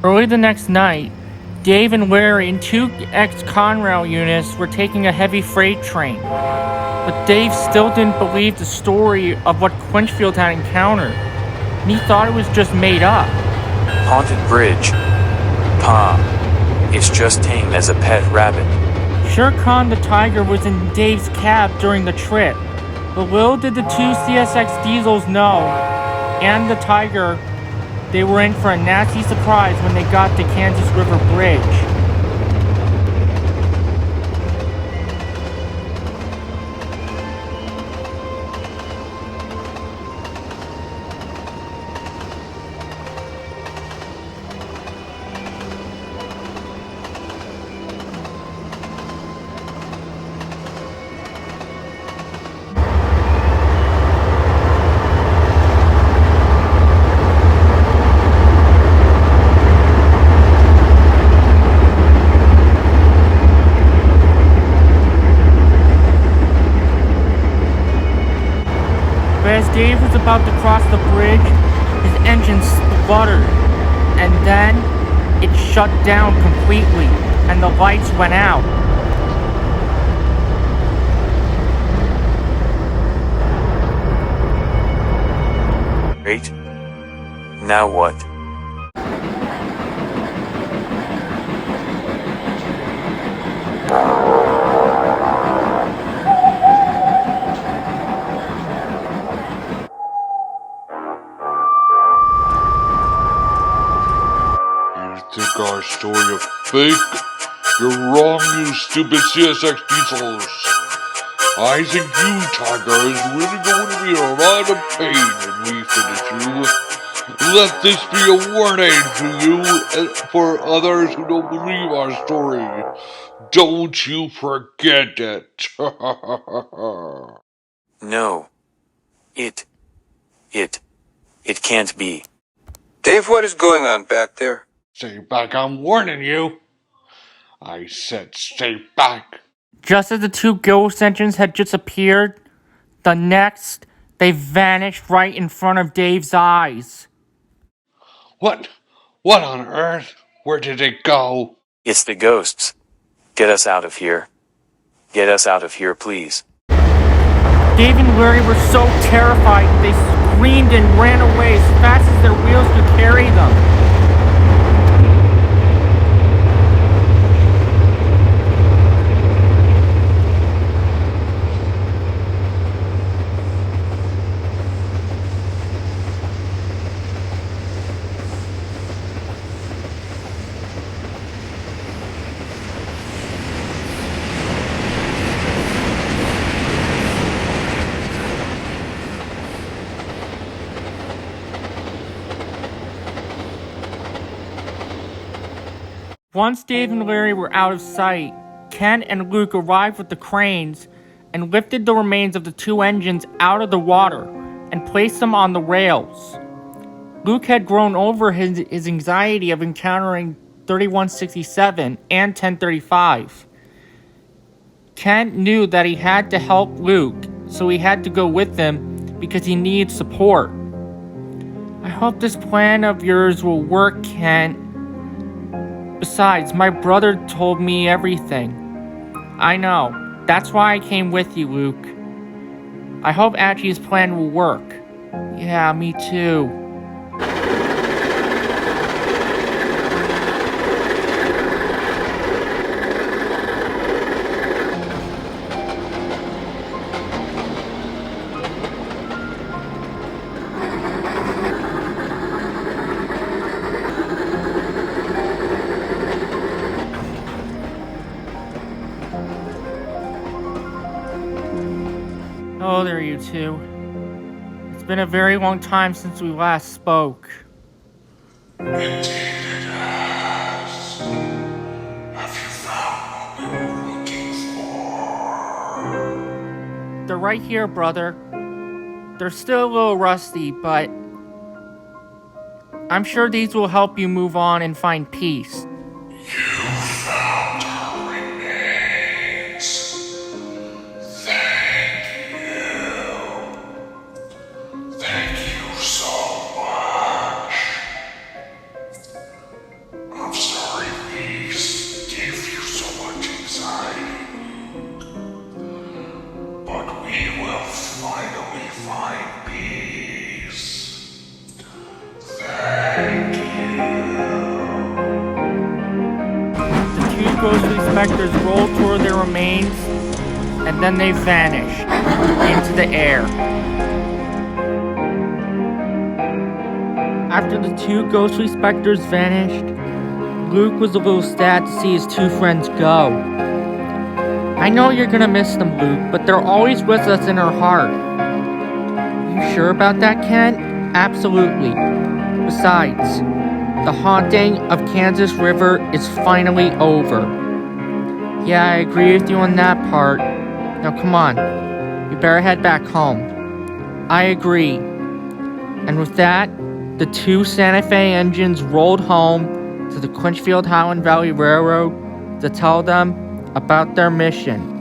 Early the next night, Dave and Larry and two ex-Conrail units were taking a heavy freight train. But Dave still didn't believe the story of what Clinchfield had encountered, and he thought it was just made up. Haunted bridge. Pa. It's just tame as a pet rabbit. Shere Khan the tiger was in Dave's cab during the trip, but little did the two CSX diesels know, and the tiger, they were in for a nasty surprise when they got to Kansas River Bridge. But as Dave was about to cross the bridge, his engine spluttered, and then it shut down completely, and the lights went out. Great. Now what? You think our story is fake? You're wrong, you stupid CSX diesels. I think you, Tiger, is really going to be a lot of pain when we finish you. Let this be a warning to you and for others who don't believe our story. Don't you forget it. No. It can't be. Dave, what is going on back there? Stay back, I'm warning you. I said stay back. Just as the two ghost engines had just appeared, the next, they vanished right in front of Dave's eyes. What? What on earth? Where did it go? It's the ghosts. Get us out of here. Get us out of here, please. Dave and Larry were so terrified they screamed and ran away as fast as their wheels could carry them. Once Dave and Larry were out of sight, Ken and Luke arrived with the cranes and lifted the remains of the two engines out of the water and placed them on the rails. Luke had grown over his anxiety of encountering 3167 and 1035. Ken knew that he had to help Luke, so he had to go with them because he needed support. I hope this plan of yours will work, Ken. Besides, my brother told me everything. I know. That's why I came with you, Luke. I hope Archie's plan will work. Yeah, me too. Hello there, you two. It's been a very long time since we last spoke. Indeed it has. Have you found what we were looking for? They're right here, brother. They're still a little rusty, but I'm sure these will help you move on and find peace. You found our remains. Thank you. Thank you so much. ghostly specters rolled toward their remains, and then they vanished into the air. After the two ghostly specters vanished, Luke was a little sad to see his two friends go. I know you're gonna miss them, Luke, but they're always with us in our heart. You sure about that, Kent? Absolutely. Besides, the haunting of Kansas River is finally over. Yeah, I agree with you on that part. Now come on, we better head back home. I agree. And with that, the two Santa Fe engines rolled home to the Clinchfield Highland Valley Railroad to tell them about their mission.